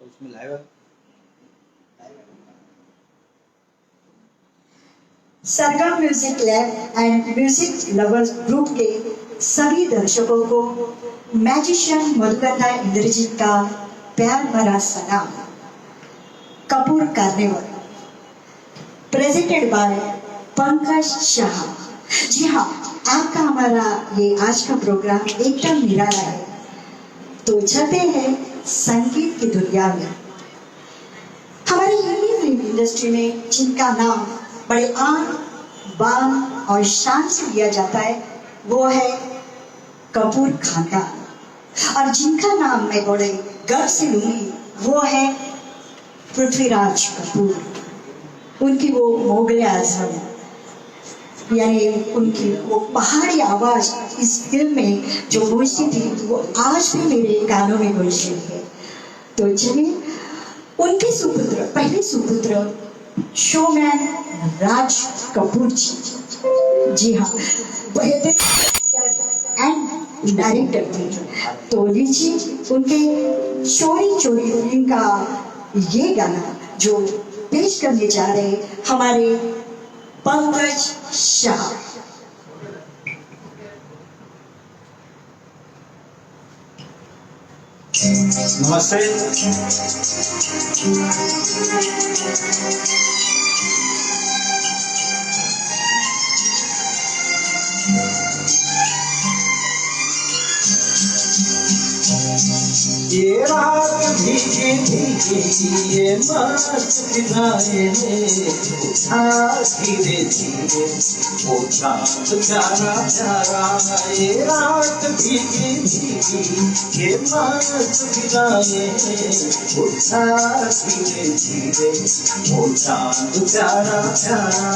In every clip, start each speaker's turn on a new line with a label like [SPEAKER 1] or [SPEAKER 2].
[SPEAKER 1] और उसमें live
[SPEAKER 2] Sargam music lab and music lovers group के सभी दर्शकों को मैजिशियन मधुकन्या इंद्रजीत का प्यार भरा सलाम। Kapoor carnival presented by Pankaj Shah. जी हाँ, आपका हमारा ये आज का प्रोग्राम एकदम निराला है। तो चलते हैं संगीत की दुनिया में। हमारी हिंदी फिल्म इंडस्ट्री में जिनका नाम बड़े आन बान और शान से लिया जाता है वो है कपूर खानदान, और जिनका नाम मैं बड़े गर्व से लूंगी वो है पृथ्वीराज कपूर। उनकी वो मोगले आजम यानी उनकी वो पहाड़ी आवाज इस फिल्म में जो गूंजती थी वो आज भी मेरे कानों में गूंज रही है। तो चलिए उनके सुपुत्र, पहले सुपुत्र शोमैन राज कपूर जी हाँ, एंड डायरेक्टर थे। तो लीजिए उनके चोरी चोरी फिल्म का ये गाना जो पेश करने जा रहे हमारे पंकज शाह।
[SPEAKER 1] नमस्ते। ये रात भीगी भीगी ये मस्त फिजाएं उठा धीरे धीरे वो चांद प्यारा प्यारा। ये रात भीगी भीगी ये मस्त फिजाएं उठा धीरे धीरे वो चांद प्यारा प्यारा।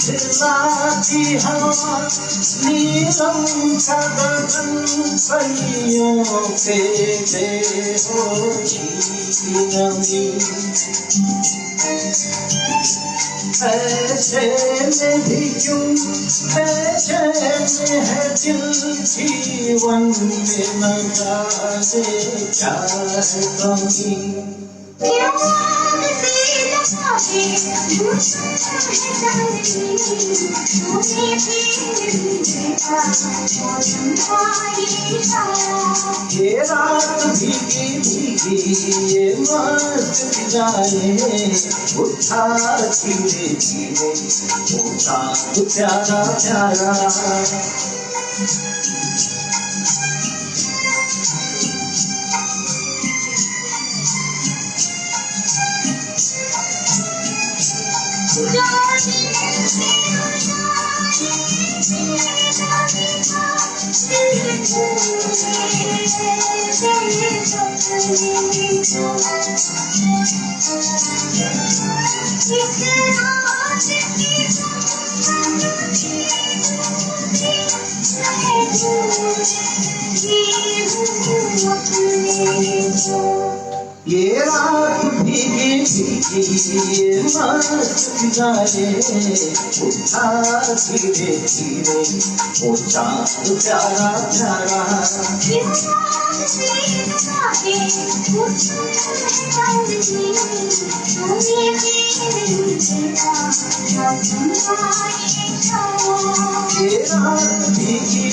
[SPEAKER 1] चितलाती हवा नीलम सदन परियों पे बेहोशी नमी। ऐसे में भी क्यों बेचैन है दिल, जीवन में न जाने क्या है कमी। ये रात भीगी भीगी ये मस्त फिजाएं उठा धीरे धीरे वो चांद प्यारा प्यारा। ये रात भीगी भीगी ये मस्त फिजाएं उठा धीरे धीरे वो चांद प्यारा प्यारा। ये रात भीगी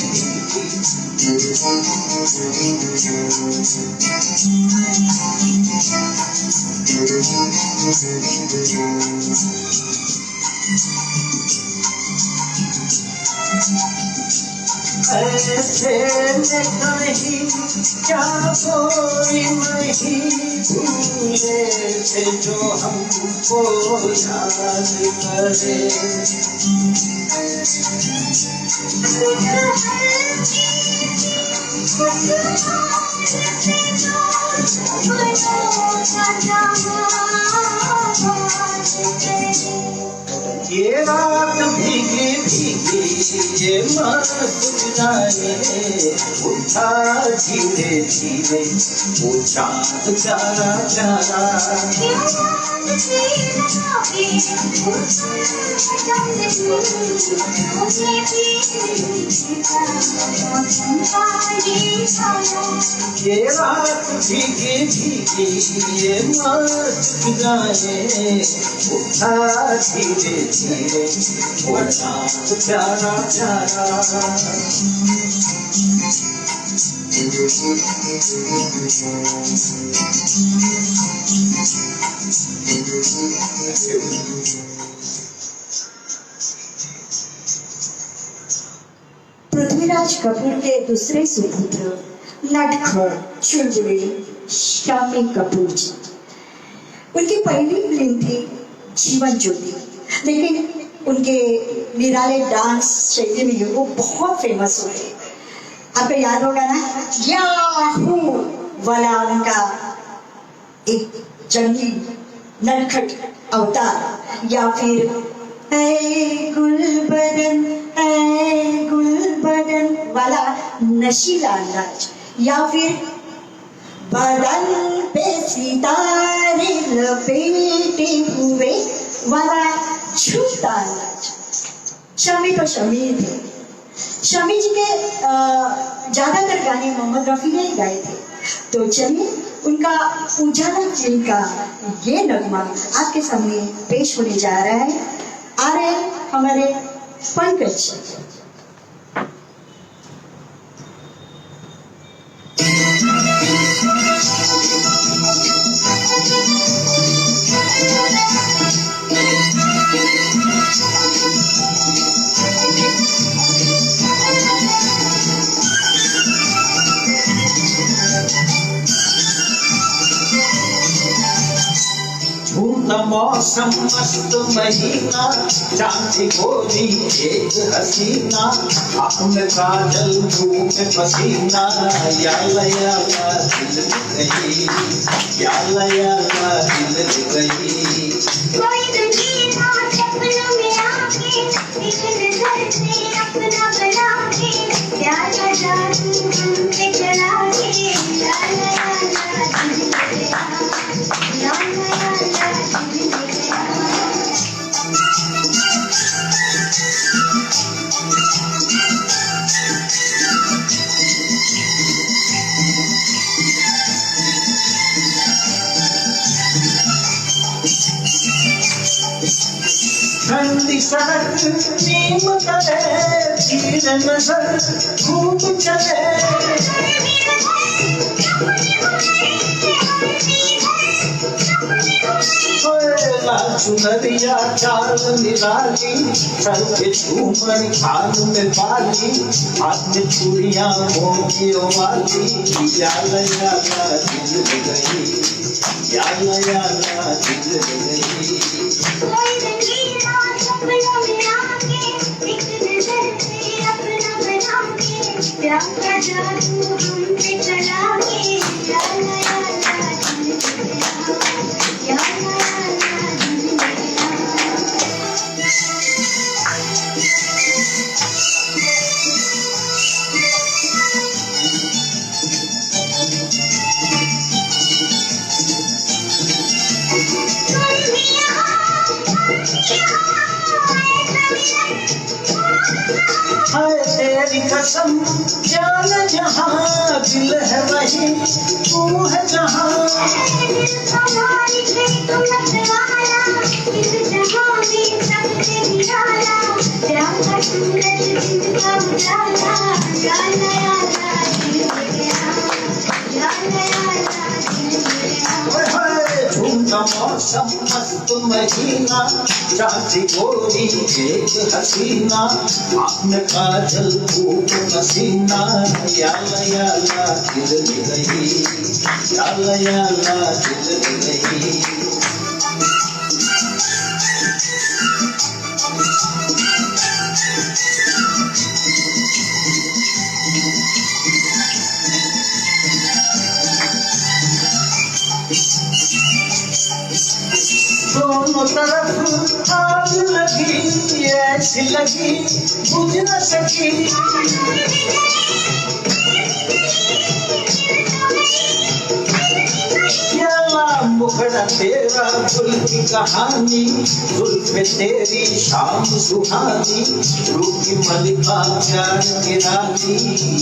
[SPEAKER 1] ऐसे में कहीं क्या कोई नहीं भूले थे जो हमको याद करे। ये रात भीगी भीगी ये मस्त जाए उठा धीरे धीरे वो चाँद प्यारा प्यारा ये रात भीगी भीगी ये मस्त जाए उठा धीरे धीरे वो चाँद प्यारा प्यारा
[SPEAKER 2] पृथ्वीराज कपूर के दूसरे सुपुत्र नटखट चुलबुले शम्मी कपूर जी, उनकी पहली फिल्म थी जीवन ज्योति, लेकिन उनके निराले डांस शैली में वो बहुत फेमस हुए। आपको याद होगा ना, याहू वाला उनका एक जंगली नटखट अवतार, या फिर ऐ गुलबदन वाला नशीला अंदाज, या फिर बदन पे सितारे लपेटे हुए वाला झूठा अंदाज। शमी तो शमी थे। शमी जी के ज्यादातर गाने मोहम्मद रफी ने गाए थे। तो चलिए उनका उजाला फिल्म का ये नगमा आपके सामने पेश होने जा रहा है। आ रहे हमारे पंकज।
[SPEAKER 1] मौसम मस्त महीना चांदी गोरी एक हसीना आँख में काजल मुँह में पसीना याला याला दिल गई याला याला दिल गई।
[SPEAKER 3] कोई रंगीला सपनों में आके एक नजर से अपना बना के याला जादू हम पे चला के याला याला दिल गया याला याला दिल गया।
[SPEAKER 1] ठंडी सड़क नीम तले तीर नजर खूब चले चुनरिया चाल निराली सर के झूमर खान में बाली हाथ में चूड़ियां मोतियों वाली याला याला दिल गई याला याला दिल गई।
[SPEAKER 3] कोई रंगीला सपनों में आके एक नजर से अपना बना के प्यार का जादू हम पे चला के याला याला दिल गया याला याला दिल गया।
[SPEAKER 1] हाय तेरी कसम जान जहाँ दिल है वही तू है जहाँ
[SPEAKER 3] हमारी तुम मतवाला इस जहां में सबसे निराला प्यार का सूरज दिन का उजाला याला याला दिल गया याला याला दिल गया।
[SPEAKER 1] झूमता मौसम मस्त महीना चांदी गोरी एक हसीना आँख में काजल धूप पसीना याला याला दिल गई याला याला दिल गई। दोनों तरफ आग लगी, ऐसी लगी बुझ न सकी। क्या मुखड़ा तेरा गुल की कहानी, जुल्फ तेरी शाम सुहानी, रूपी मलिका प्यार की रानी,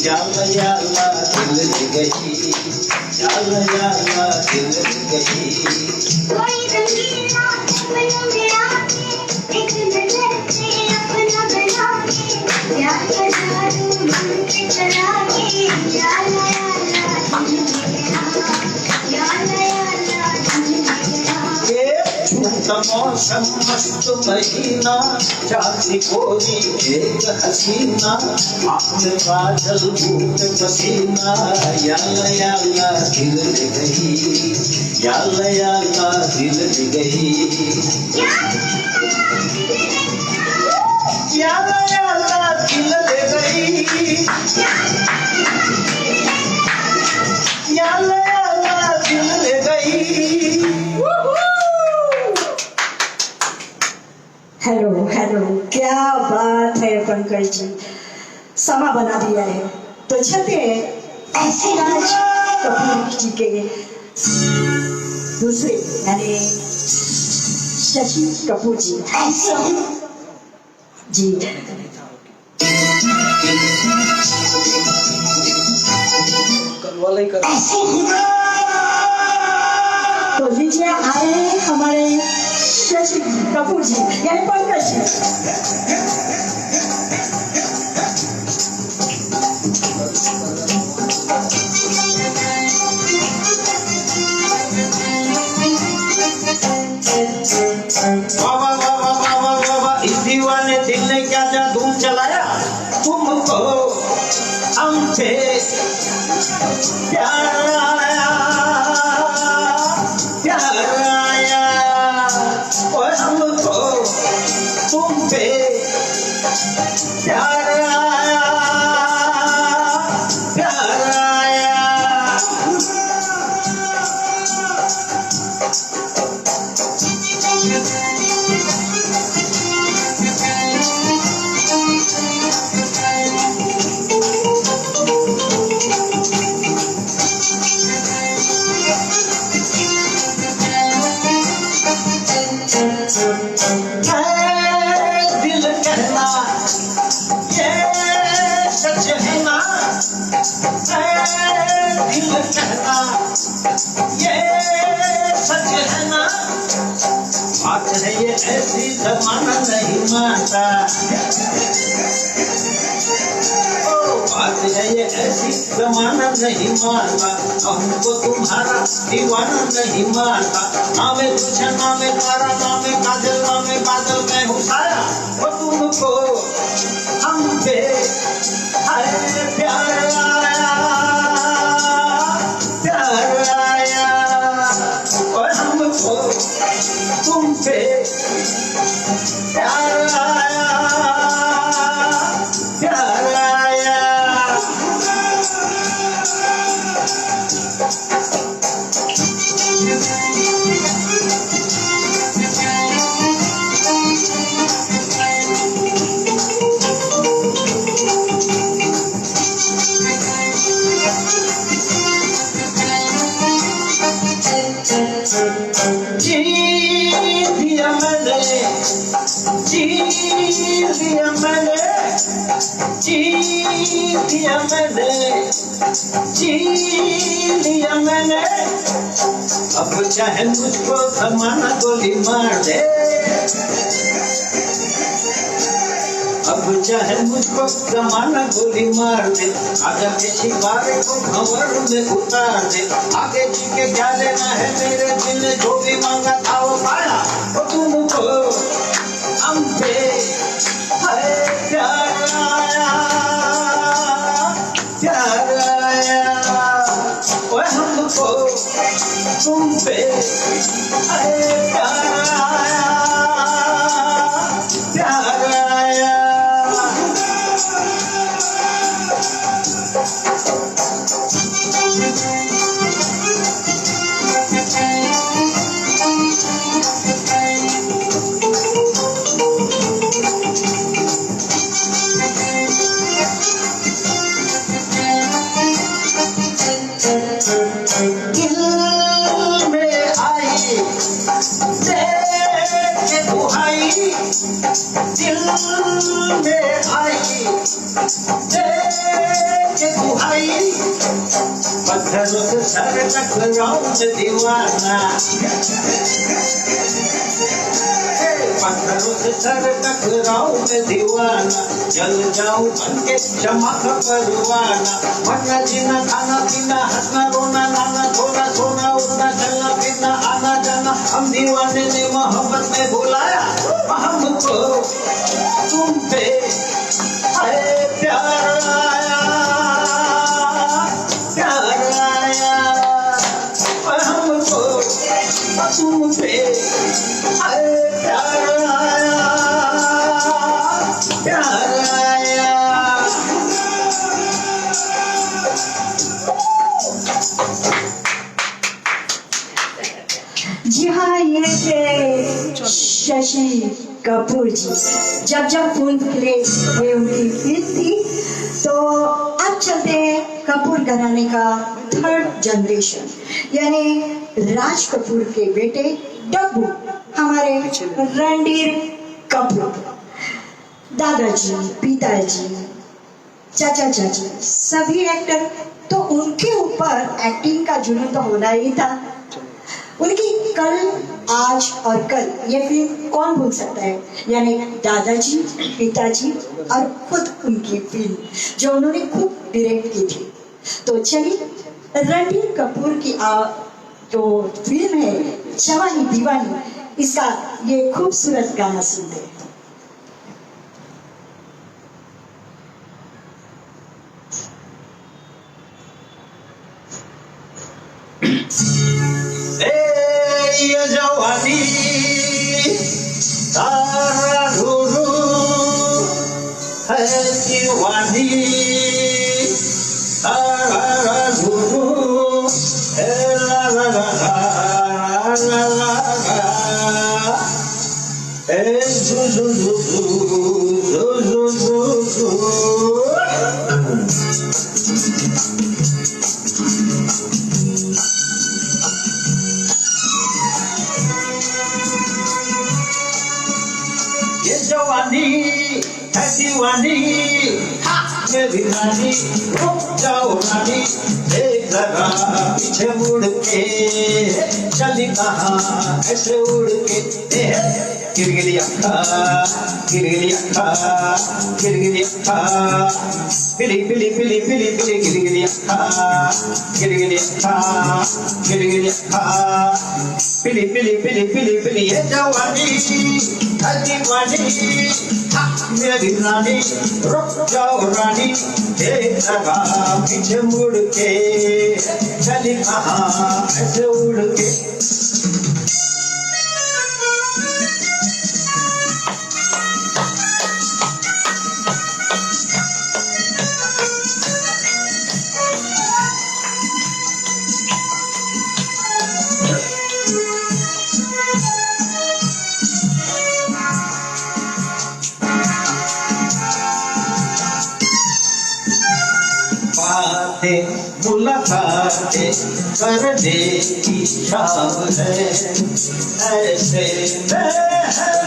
[SPEAKER 1] याला याला दिल गई, याला याला दिल गई।
[SPEAKER 3] कोई रंगीला सपनों में आके एक नजर से अपना बना के प्यार का जादू मन पे चला के याला याला दिल गया, याला याला दिल गया।
[SPEAKER 1] झूठा मौसम मस्त महीना, चांदनी कोरी एक हसीना, आँख में काजल भूख पसीना, याला याला दिल गई, याला याला दिल गई, याला याला दिल गई, याला याला दिल गई।
[SPEAKER 2] हेलो हेलो, क्या बात है पंकज जी, समा बना दिया है। तो चलते हैं ऐसे राज कपूर जी के दूसरे यानी शशि कपूर जी ऐसे जी। तो लीजिए आए हैं हमारे शशि कपूर जी यानी पंकज जी।
[SPEAKER 1] वाह वाह वाह वाह वाह वाह वाह वाह, इस दीवाने दिल ने क्या जादू चलाया, तुमको हमसे प्यार आया, प्यार आया, और हमको तुम पे प्यार आया, प्यार आया। दिल कहना ये सच है ना, दिल कहना ये सच है ना, बात है ये ऐसी जमाना नहीं मानता, बात है ये ऐसी जमाना नहीं मानता, हमको तुम्हारा दीवाना नहीं मानता, नामे तुझे नामे तारा नामे काजल नामे बादल मैं हूँ साया, वो तुमको हम पे हाय प्यार आया, प्यार आया, और हमको तुम पे प्यार आया, प्यार आया। जी दिया मैंने, जी दिया मैंने, जी दिया मैंने, जी दिया मैंने, अब चाहे मुझको जमाना गोली मार दे, अब चाहे मुझको जमाना गोली मार दे, आजा किसी बारे को भंवर में उतार दे, आगे जी के क्या लेना है, मेरे दिल ने जो भी मांगा था वो पाया, वो तुमको हम पे हाय प्यार आया, प्यार आया, और हमको तुम पे हाय प्यार आया, प्यार आया। दिल में आई के दुहाई, दिल में आई के दुहाई, पत्थरों से सर टकराऊं मैं दीवाना, पत्थरों से सर टकराऊं मैं दीवाना, जल जाऊं बनके क्षमा का परवाना, मरना जीना खाना पीना हंसना रोना नाना धोना सोना उड़ना चलना फिरना आना जाना, हम दीवाने ने मोहब्बत में बुलाया हमको तुम पे है प्यार आया, प्यार आया हमको तुम पे है प्यार आया, प्यार आया।
[SPEAKER 2] जी हाँ, ये थे शशि कपूर जी। जब जब फूल खिले ये उनकी फिल्म थी। तो अब चलते हैं कपूर घराने का थर्ड जनरेशन, यानी राज कपूर के बेटे डब्बू, हमारे रणधीर कपूर। दादाजी, पिताजी, चाचा चाची सभी एक्टर, तो उनके ऊपर एक्टिंग का जुनून तो होना ही था। उनकी कल, आज और कल ये फिल्म कौन भूल सकता है, यानी दादाजी, पिताजी और खुद उनकी फिल्म जो उन्होंने खुद डायरेक्ट की थी। तो चलिए रणधीर कपूर की जो फिल्म है जवानी दीवानी, इसका ये खूबसूरत गाना सुनते हैं।
[SPEAKER 1] ये जवानी तारा धुरू है दीवानी, तारा धुरू है ला ला ला ला ला ला ला, ए जू जू जू जू जू जू जू। ये जवानी है दीवानी, मेरी रानी रुक जाओ रानी, एक जरा पीछे मुड़ के चली कहाँ ऐसे उड़ के, गिरगिरी अक्खा गिरगिरी अक्खा गिरगिरी अक्खा, पिली पिली पिली पिली पिली गिरगिरी अक्खा गिरगिरी अक्खा गिरगिरी अक्खा, पिली पिली पिली पिली पिली। ये जवानी है दीवानी मेरी रानी रुक जाओ रानी, एक जगह पीछे मुड़ के चली कहाँ ऐसे उड़ के। मुलाकातें करने की शाम है, ऐसे में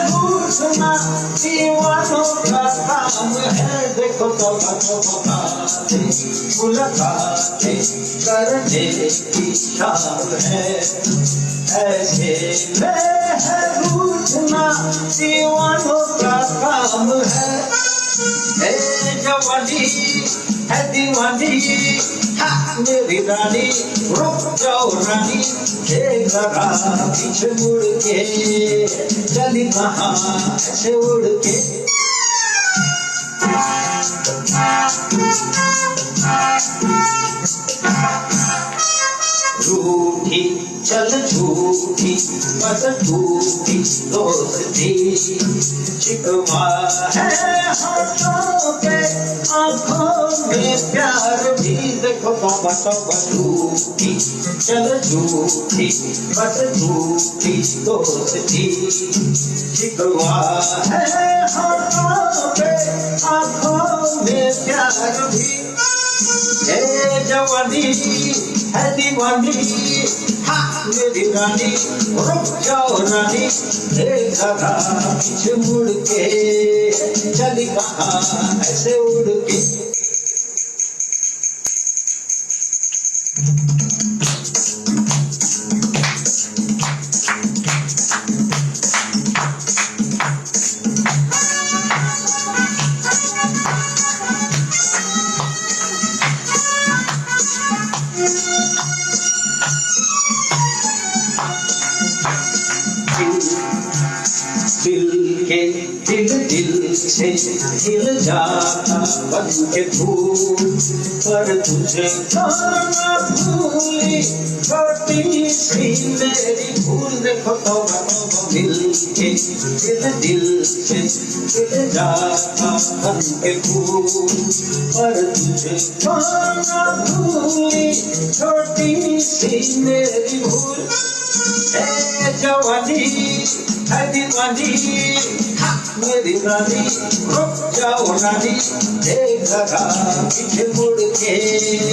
[SPEAKER 1] रूठना दीवानों का काम है। देखो तो बातें मुलाकातें करने की शाम है, ऐसे में रूठना दीवानों का काम है। जवानी है दीवानी मेरी रानी रुक जाओ रानी, एक जगह पीछे मुड़ के चली कहाँ ऐसे उड़ के। रूठी चल झूठी बस झूठी दोस्ती, शिकवा है होठों पे आँखों में प्यार भी। देखो बाबा झूठी चल झूठी बस झूठी दोस्ती, शिकवा है होठों पे आँखों में प्यार भी। ए जवानी है दीवानी, हाँ मेरी रानी रुक जाओ रानी, एक जरा पीछे मुड़ के चली कहाँ ऐसे उड़ के। दिल से हिल जाता बन के फूल, पर तुझे ना भूली छोटी सी मेरी भूल। देखो तो दिल से हिल जाता बन के फूल, पर तुझे ना भूली छोटी सी मेरी भूल। ए जवानी है दीवानी, हाँ मेरी रानी रुक जाओ रानी, एक जगह पीछे मुड़ के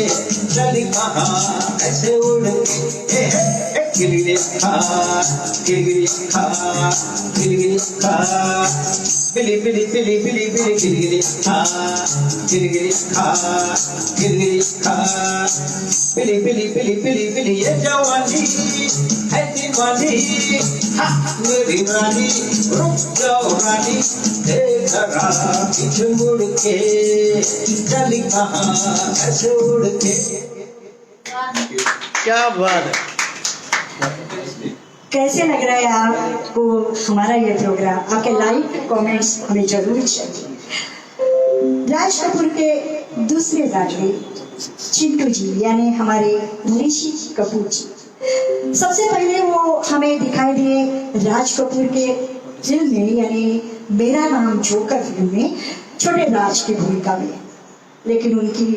[SPEAKER 1] चली कहाँ ऐसे उड़ के। गिरगिरी खा गिरगिरी खा गिरगिरी खा, बिली बिली बिली बिली बिली गिरगिरी खा गिरगिरी खा गिरगिरी खा, बिली बिली बिली बिली बिली। ये जवानी है दीवानी, हाँ मेरी रानी रुक जाओ रानी, एक जरा पीछे मुड़ के चली कहाँ ऐसे उड़ के।
[SPEAKER 4] क्या बात है।
[SPEAKER 2] कैसे लग रहा है आपको हमारा ये प्रोग्राम? आपके लाइक कमेंट्स हमें जरूर चाहिए। राज कपूर के दूसरे लाडले चिंटू जी यानी हमारे ऋषि कपूर जी, सबसे पहले वो हमें दिखाई दिए राज कपूर के फिल्म में यानी मेरा नाम जोकर फिल्म में छोटे राज की भूमिका में, लेकिन उनकी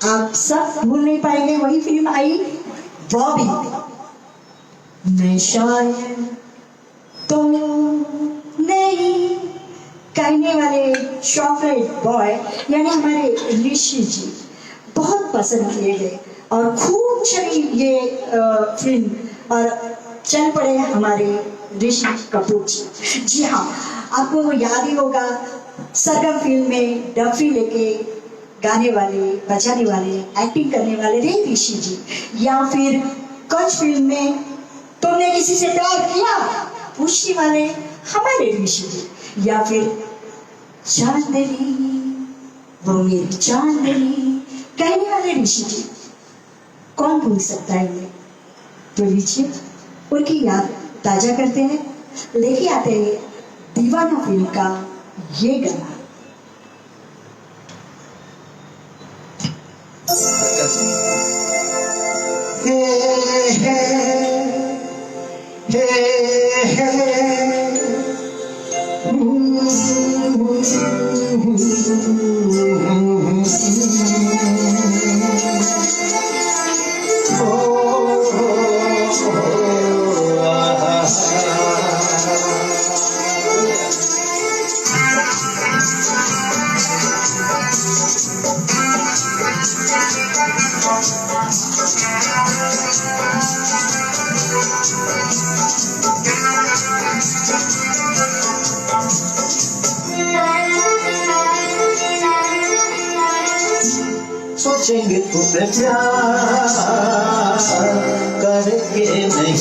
[SPEAKER 2] आप सब भूल नहीं पाएंगे वही फिल्म आई बॉबी। मैं शायद तो नहीं कहने वाले चॉकलेट बॉय यानी हमारे ऋषि जी बहुत पसंद किए गए और खूब चली ये फिल्म और चल पड़े हमारे ऋषि कपूर जी। जी हाँ, आपको याद ही होगा सरगम फिल्म में डफी लेके गाने वाले बजाने वाले एक्टिंग करने वाले रे ऋषि जी, या फिर कच फिल्म में तुमने किसी से प्यार किया पूछने वाले हमारे ऋषि जी, या फिर चांदनी वो मेरी चांदनी कहने वाले ऋषि जी। कौन भूल सकता है उन्हें? तो लीजिए उनकी याद ताजा करते हैं, लेके आते हैं दीवाना फिल्म का ये गाना।
[SPEAKER 1] सोचेंगे तुम्हें प्यार करके नहीं,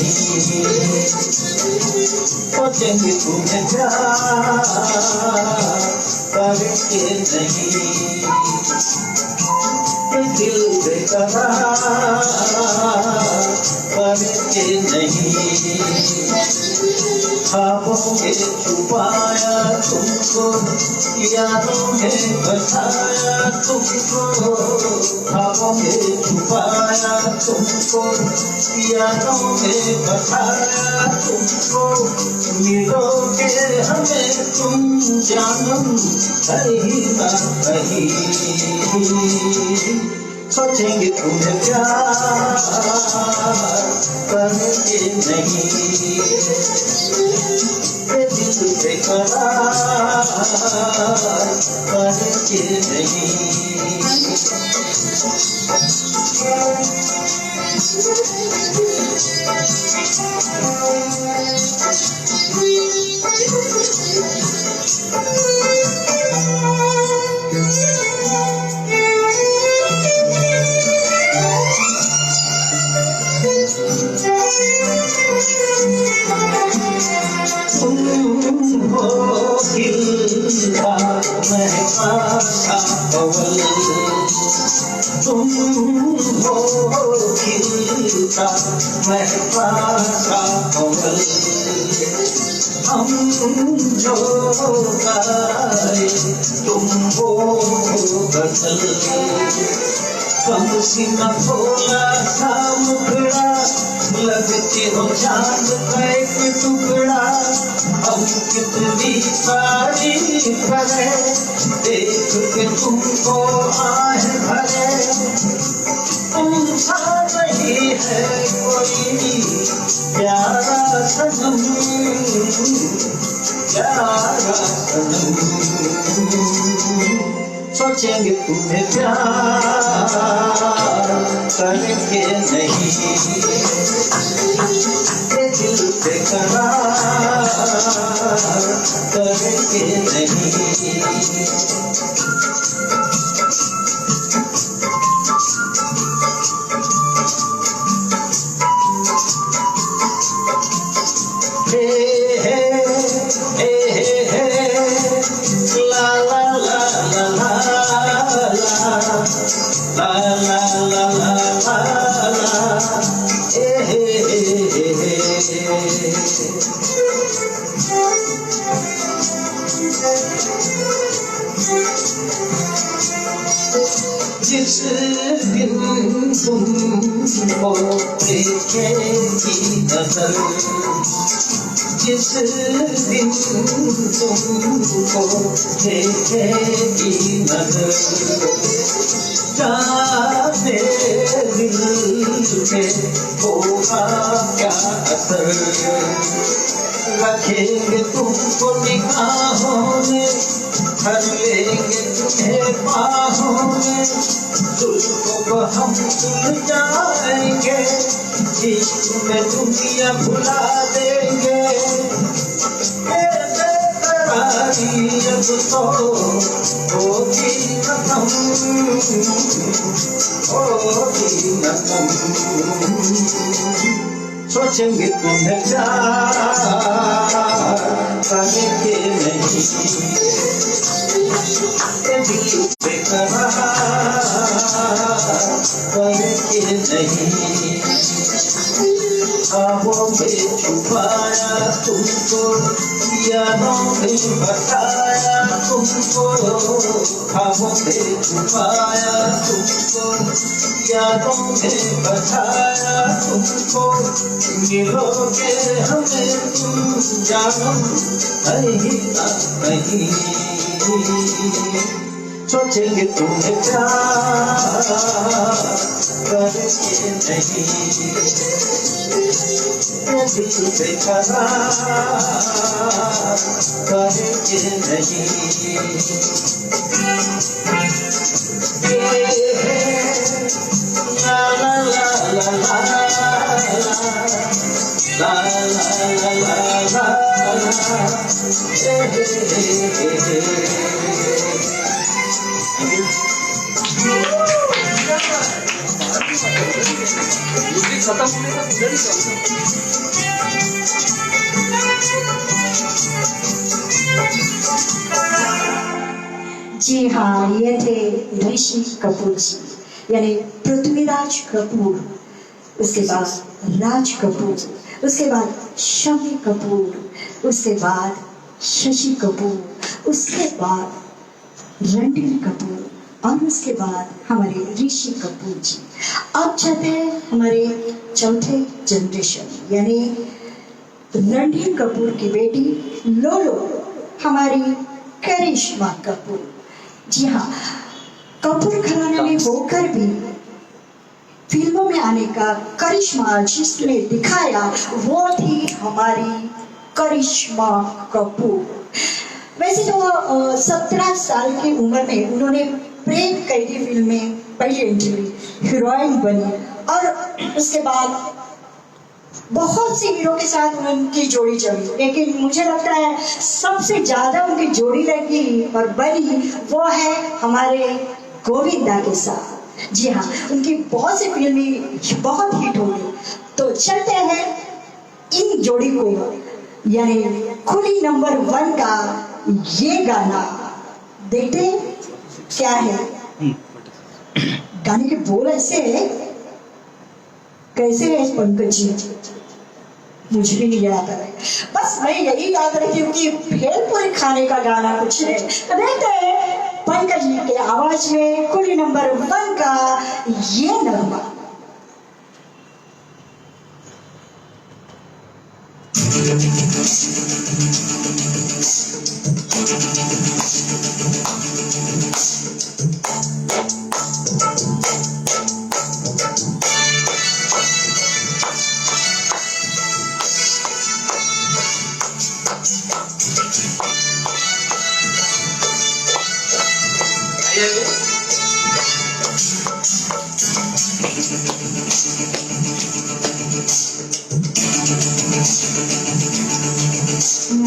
[SPEAKER 1] सोचेंगे तुम्हें प्यार करके नहीं, दिल बेकरार करके नहीं, ख्वाबों में छुपाया तुमको, यादों में बसाया तुमको, ख्वाबों में छुपाया तुमको, यादों में बसाया तुमको, मिलोगे हमें तुम जानम कहीं ना कहीं, सोचेंगे तुम्हें प्यार करके नहीं, दिल बेकरार करके नहीं। तुम हो खिलता महका सा पवन, हम जो गाए तुम हो गजल, कम सी न भोला सा मुखड़ा, लगती हो चांद का एक टुकड़ा, हम कितनी तारीफ करें देख के तुमको आह भरे, तुमसा नहीं है कोई प्यारा सनम, प्यारा सनम, सोचेंगे तुम्हें प्यार करके नहीं, ये दिल से करार करके नहीं। जिस दिन तुमको देखेगी नजर, जिस दिन तुमको देखेगी नजर, जाने दिल पे होगा क्या असर, रखेंगे तुमको निगाहों में, भर लेंगे तुम्हें बाहों में, तुझको हम भूल जाएंगे, इश्क में दुनिया भुला देंगे, बेकरारी अब तो होगी खत्म, होगी खत्म, सोचेंगे तुम्हें प्यार करके नहीं, दिल बेकरार करके नहीं, ख्वाबों में छुपाया तुमको, यादों में बताया तुमको, ख्वाबों में छुपाया तुमको, यादों में बताया तुमको, मिलोगे हमें तुम जानो कहीं ना कहीं, सोचेंगे तुम्हें प्यार करके नहीं, दिल बेकरार करके नहीं, ला ला ला ला ला ला ला
[SPEAKER 4] खत्म होने तक उधर ही चलता।
[SPEAKER 2] जी हाँ, ये थे ऋषि कपूर जी, यानी पृथ्वीराज कपूर, उसके बाद राज कपूर, उसके बाद शम्मी कपूर, उसके बाद शशि कपूर, उसके बाद रणबीर कपूर, और उसके बाद हमारे ऋषि कपूर जी। अब चलते हैं हमारे चौथे जनरेशन, यानी रणबीर कपूर की बेटी लोलो, हमारी करिश्मा कपूर। जी हाँ, कपूर घराने में होकर भी फिल्मों में आने का करिश्मा जिसने दिखाया वो थी हमारी करिश्मा कपूर। वैसे तो 17 साल की उम्र में उन्होंने प्रेम कैदी फिल्म में पहली एंट्री हीरोइन बनी, और उसके बाद बहुत से हीरो के साथ उनकी जोड़ी जमी, लेकिन मुझे लगता है सबसे ज्यादा उनकी जोड़ी लगी और बनी वो है हमारे गोविंदा के साथ। जी हाँ, उनकी बहुत सी फिल्में बहुत हिट हो गई। तो चलते हैं इन जोड़ी को, यानी खुली नंबर 1 का ये गाना देखते हैं क्या है। गाने के बोल ऐसे कैसे है पंकज जी, मुझे भी नहीं याद आ रहा है। बस मैं यही याद रखी हूँ कि भेलपुरी खाने का गाना कुछ है। तो देखते हैं पंकज जी के आवाज में खुली नंबर 1 का ये नगमा।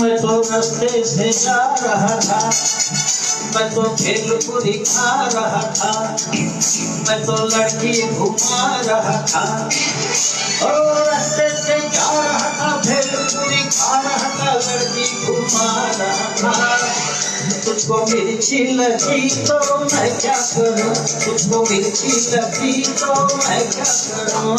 [SPEAKER 1] मैं तो रास्ते से जा रहा था, मैं तो भेलपुरी खा रहा था, मैं तो लड़की घुमा रहा था। और रास्ते से जा रहा था, भेलपुरी खा रहा था, लड़की घुमा रहा था। तुझको मिर्ची लगी तो मैं क्या करूं, तुझको मिर्ची लगी तो मैं क्या करूं।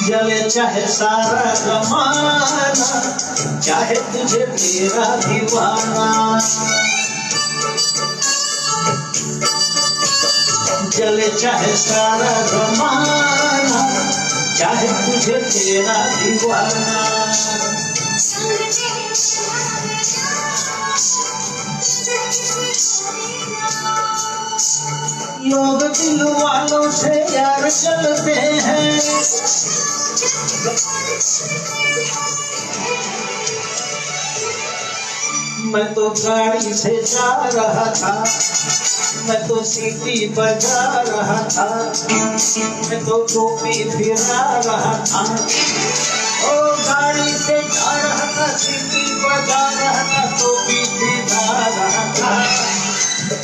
[SPEAKER 1] जले चाहे सारा जमाना, चाहे तुझे तेरा दीवाना। जले चाहे सारा जमाना, चाहे तुझे तेरा दीवाना। लोग दिल वालों से यार चलते हैं, मैं तो गाड़ी से जा रहा था, मैं तो सीटी बजा रहा था, मैं तो टोपी फिरा रहा था। ओ गाड़ी से जा रहा था, सीटी बजा रहा था, टोपी फिरा रहा था।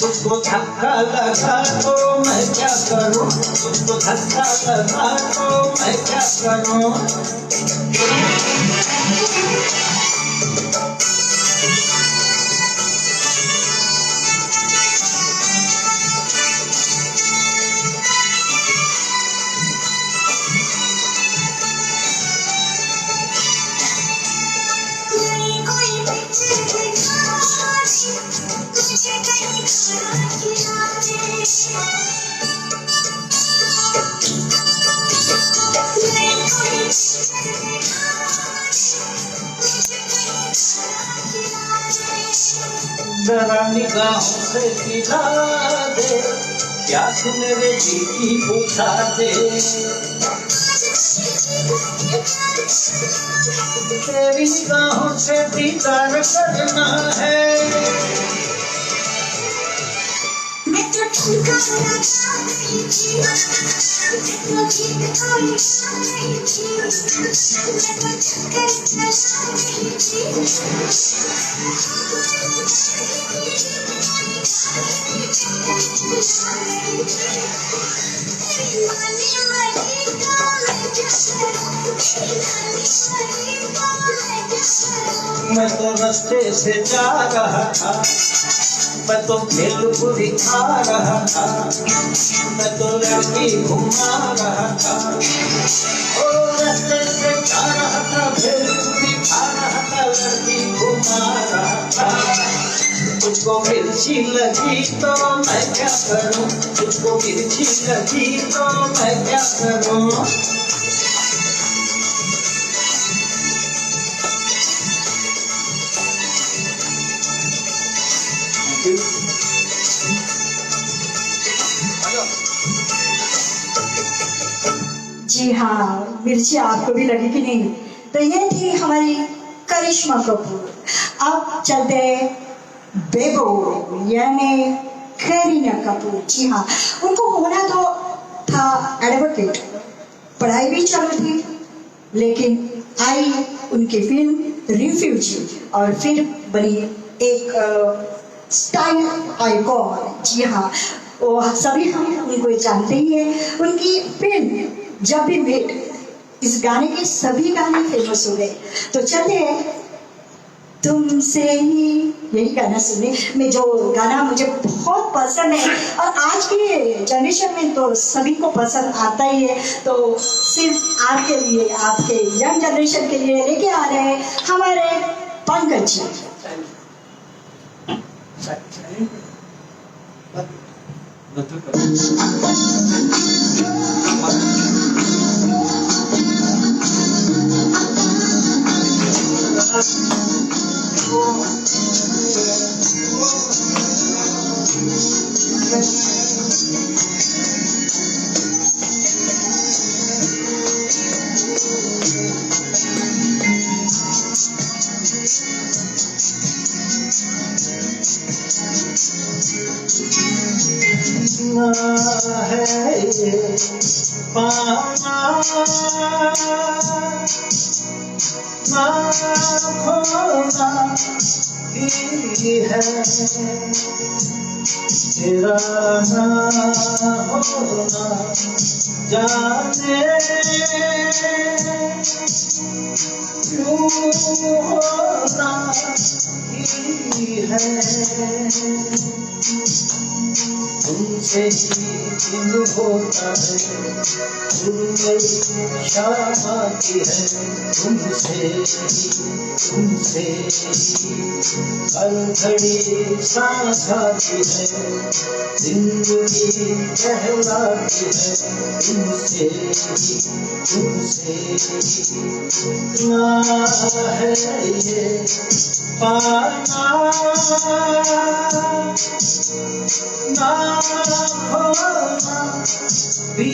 [SPEAKER 1] तुझको धक्का लगा तो मैं क्या करूं, तुझको धक्का लगा तो मैं क्या करूं। जरा निगाहों से पिला दे, प्यास मेरे जी की बुझा दे। तेरी निगाहों से दीदार करना है। मैं तो ठुमका लगा रही थी, मैं तो गीत गाई रही थी, मैं तो चक्कर चला रही थी। मैं तो रास्ते से जा रहा था, मैं तो भेलपुरी खा रहा था, मैं तो लड़की घुमा रहा था। ओ रास्ते से जा रहा था, भेलपुरी खा रहा था, लड़की घुमा रहा था। तुझको मिर्ची लगी तो मैं क्या करूं, तुझको मिर्ची लगी तो मैं क्या करूं।
[SPEAKER 2] जी हाँ, मिर्ची आपको भी लगी कि नहीं? तो ये थी हमारी करिश्मा कपूर। अब चलते हैं बेबो यानी करीना कपूर। जी हाँ, उनको होना तो था एडवोकेट, पढ़ाई भी चालू थी, लेकिन आई उनकी फिल्म रिफ्यूजी और फिर बनी एक स्टाइल आइकॉन। जी हाँ, वो सभी हम उनको जानते ही हैं। उनकी फिल्म जब भी मेट, इस गाने के सभी गाने फेमस हो गए। तो चलिए तुमसे ही यही गाना सुने, में जो गाना मुझे बहुत पसंद है और आज के जनरेशन में तो सभी को पसंद आता ही है। तो सिर्फ आपके लिए, आपके यंग जनरेशन के लिए लेके आ रहे हैं हमारे पंकज जी।
[SPEAKER 1] है ये पाना ना खोना ही है, तेरा ना होना जाने क्यों होना ही है। तुमसे ही दिन होता है, तुम मेरी शाम आती है, तुमसे ही हर घड़ी सांस आती है, जिंदगी कहलाती है, तुमसे ही ना है ये पाना ना होना भी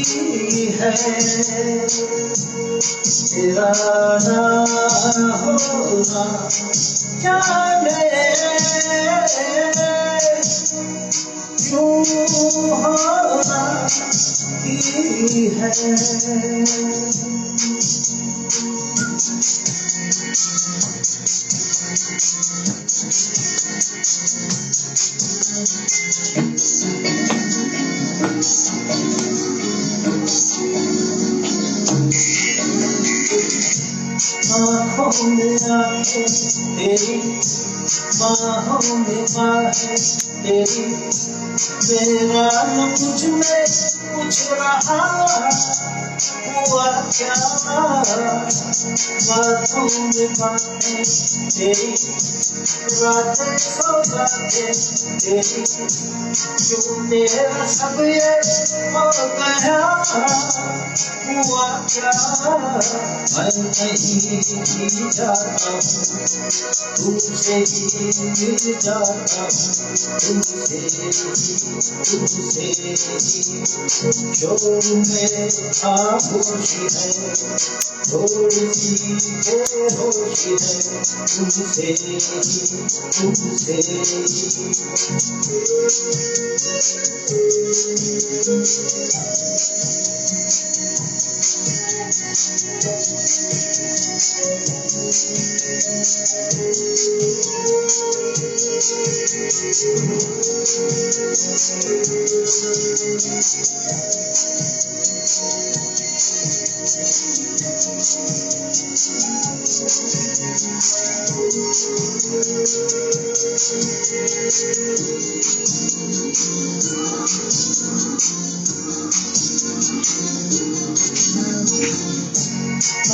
[SPEAKER 1] है, तेरा ना होना जाने क्यों होना ही है। आँखों में आँखें तेरी, बाहों में बाहें तेरी, मेरा न तुझ में कुछ रहा हुआ क्या, बातों में बातें तेरी, रातें सौगातें तेरी, क्यों मेरा सब ये हो गया हुआ क्या। मैं नहीं जाता हूँ, तुमसे ही मिल जाता हूँ, तुमसे ही जो में खामोशी है, थोड़ी सी बेहोशी है, तुमसे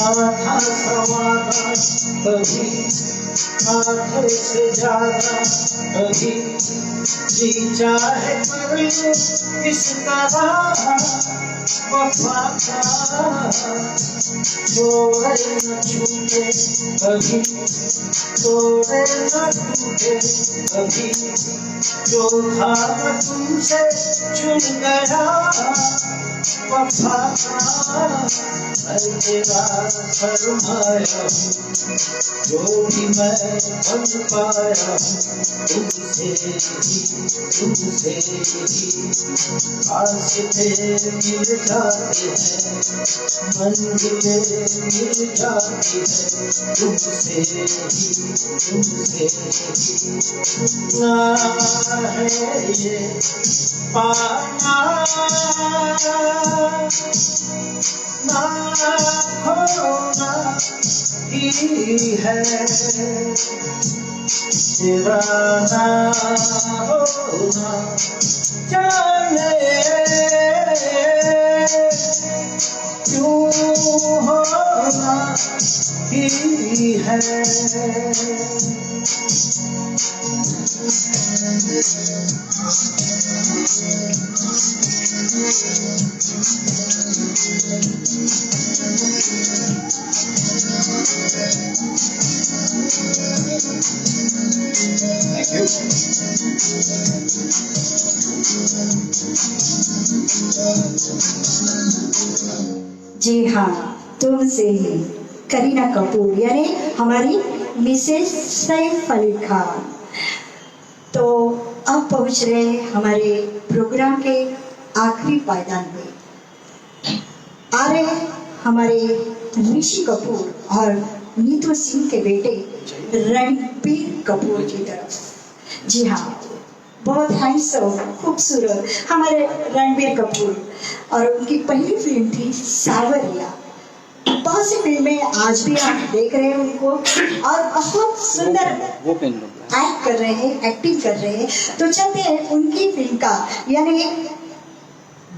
[SPEAKER 1] आधा सवादा कभी आधे से ज्यादा कभी जी चाहे पर इस तरह वफा का जोड़े न छूटे कभी तोड़े न टूटे कभी जो धागा तुमसे चुन गया वफा का मैं तेरा फरमाया हूँ जो भी मैं बन पाया हूँ तुमसे ही रास्ते मिल जाते हैं मंजिलें मिल जाती है तुमसे ही ना है ये पाना ना खोना ही है तेरा ना होना जाने क्यों होना ही है
[SPEAKER 2] जी हाँ, तुमसे ही करीना कपूर यानी हमारी मिसेस सैफ अली खान। तो अब पहुंच रहे हमारे प्रोग्राम के आखिरी पायदान में। आ रहे हमारे ऋषि कपूर और नीतू सिंह के बेटे रणबीर कपूर की तरफ। जी हाँ, बहुत हैंडसम खूबसूरत हमारे रणबीर कपूर, और उनकी पहली फिल्म थी सावरिया। बहुत सी फिल्में आज भी आप देख रहे हैं उनको, और बहुत सुंदर एक्ट कर रहे हैं, एक्टिंग कर रहे हैं। तो चलते हैं उनकी फिल्म का यानी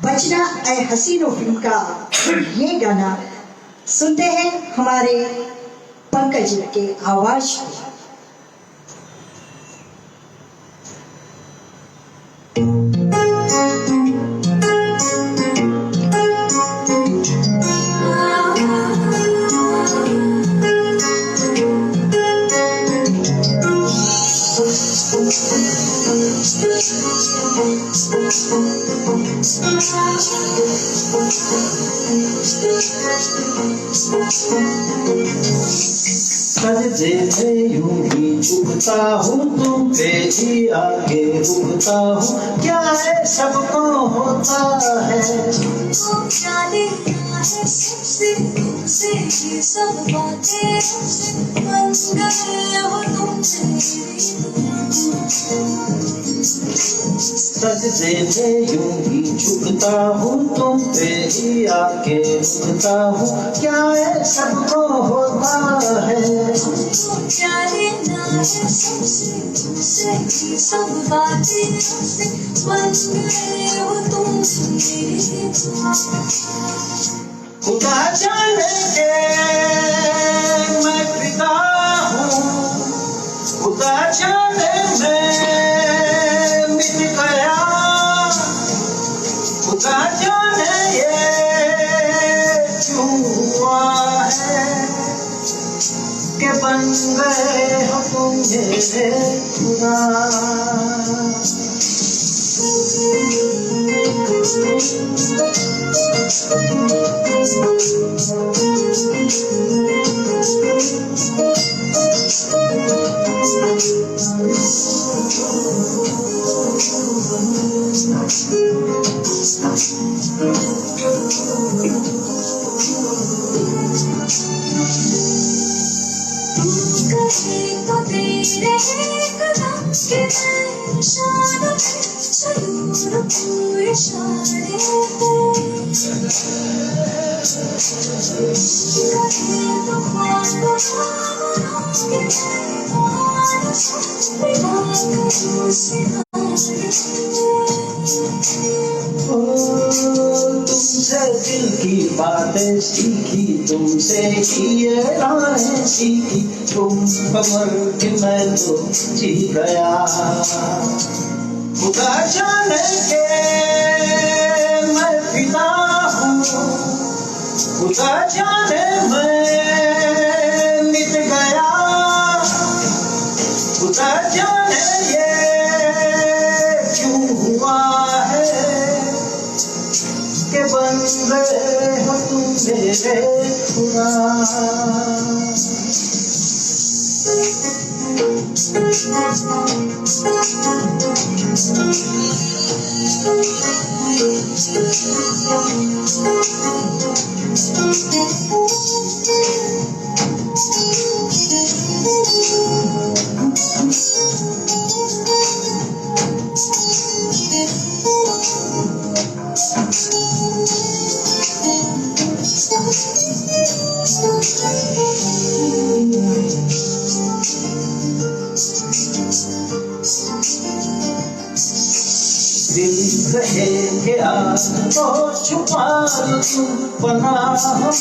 [SPEAKER 2] बचना ए हसीनो फिल्म का ये गाना सुनते हैं हमारे पंकज के आवाज में।
[SPEAKER 1] सजदे में यूं ही झुकता हूँ तुम पे ही आगे रुकता हूँ क्या है सबको होता है
[SPEAKER 3] क्या देखना है सबसे सब बातें बन गए हो तुमसे
[SPEAKER 1] सजदे में यूं ही झुकता हूँ तुम पे ही आके रुकता हूँ क्या है सबको होता है
[SPEAKER 3] क्या लेना है सबसे सब बातें बन गए हो तुमसे
[SPEAKER 1] खुदा जाने के मैं पिता हूँ खुदा जाने मैं मिट गया खुदा जाने ये क्यों हुआ है के बन गए हो तुम मेरे खुदा
[SPEAKER 3] तो तेरे कदम के निशान जरूर पूरे इशारे तो ख्वाब
[SPEAKER 1] तुमसे दिल की बातें सीखी, तुमसे ही ये राहें सीखी, तुम कमर के मैं तो जी गया। खुदा जाने के मैं फिदा हूँ, खुदा जाने मैं मिट गया। खुदा जाने ये क्यों हुआ है के बन गए हो तुम मेरे खुदा। दिल कहे के आज तो छुपा लो तुम पनाह में,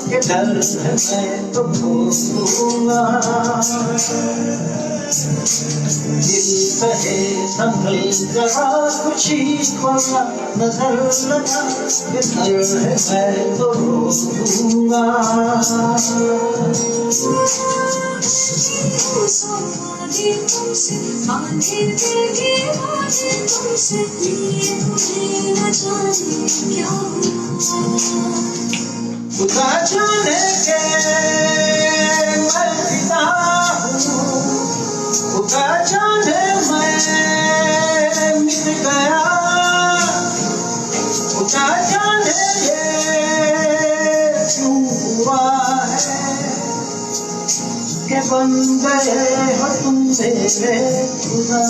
[SPEAKER 1] के डर है मैं तो खो दूंगा। दिल कहे संभल जरा खुशी खोला, नजर लगा के डर है मैं तो रो दूंगा। खुदा जाने के मैं फिदा हूँ, खुदा जाने मैं मिट गया। खुदा जाने ये क्यों हुआ है के बन गए हो तुम मेरे खुदा।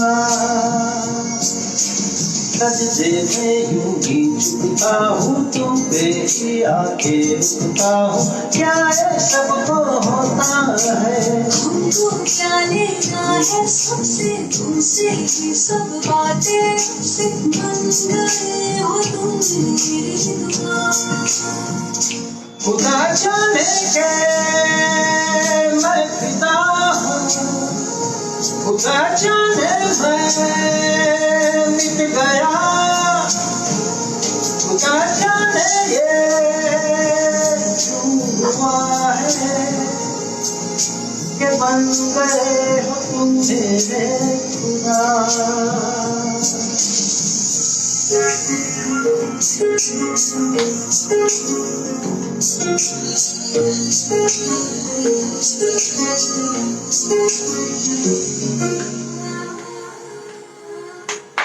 [SPEAKER 1] सजदे में यूं ही झुकता हूँ, तुम पे ही आके रुकता हूँ, क्या ये सबको होता है।
[SPEAKER 3] हमको क्या लेना है सबसे, तुमसे ही सब बातें से बन गए हो तुम मेरी दुआ।
[SPEAKER 1] खुदा जाने के मैं फिदा हूँ, खुदा जाने मैं मिट गया। खुदा जाने ये क्यों हुआ है के बन गए हो तुम मेरे खुदा।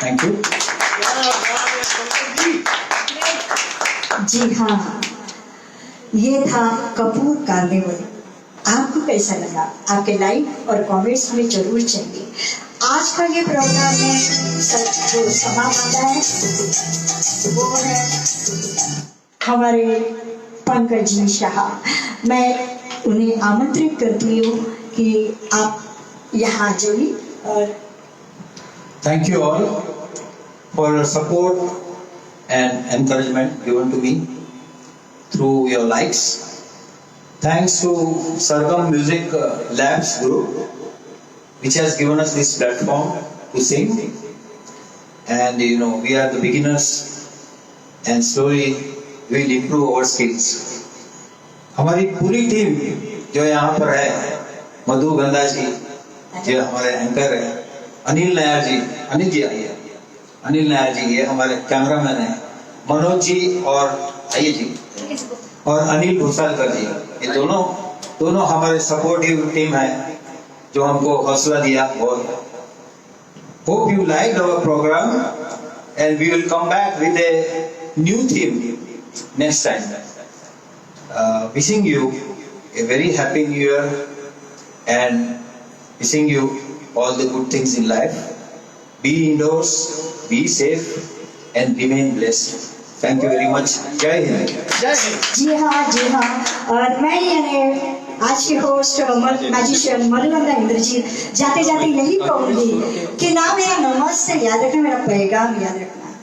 [SPEAKER 1] Thank you.
[SPEAKER 2] जी हाँ, ये था कपूर कार्निवल। आपको कैसा लगा? आपके लाइक और कमेंट्स में जरूर चाहिए। आज का ये प्रोग्राम में जो समाप्त होता है वो है हमारे पंकज जी शाह। मैं उन्हें आमंत्रित करती हूँ कि आप यहाँ जुड़ी। और
[SPEAKER 1] Thank you all for your support and encouragement given to me through your likes. Thanks to Sargam Music Labs group, which has given us this platform to sing. And you know, we are the beginners, and slowly we will improve our skills. हमारी पूरी team जो यहाँ पर है, मधु गंदा जी जो हमारे anchor है, अनिल नायर जी, अनिल जी आइए, अनिल नायर जी ये हमारे कैमरामैन है, मनोज जी और आइए जी, और अनिल भूसालकर जी, ये दोनों हमारे सपोर्टिव टीम है जो हमको हौसला दिया। और hope you liked our program and we will come back with a new theme next time. Wishing you a very happy new year and wishing you all the good things in life. Be indoors, be safe and remain blessed. Thank you very much. Jai Hind.
[SPEAKER 2] जी हाँ, और मैं यानी आज के host magician मधुगंधा Indrajit जाते जाते यही कहूंगी कि ना मेरा नमस्ते याद रखना, मेरा पैगाम याद रखना,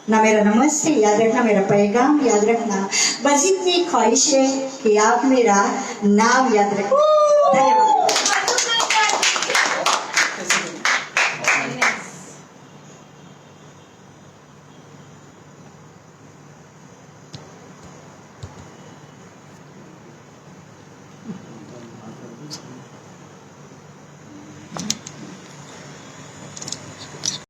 [SPEAKER 2] ना मेरा नमस्ते याद रखना, मेरा पैगाम याद रखना, बस इतनी ख्वाहिश है कि आप मेरा नाम याद रखें। धन्यवाद।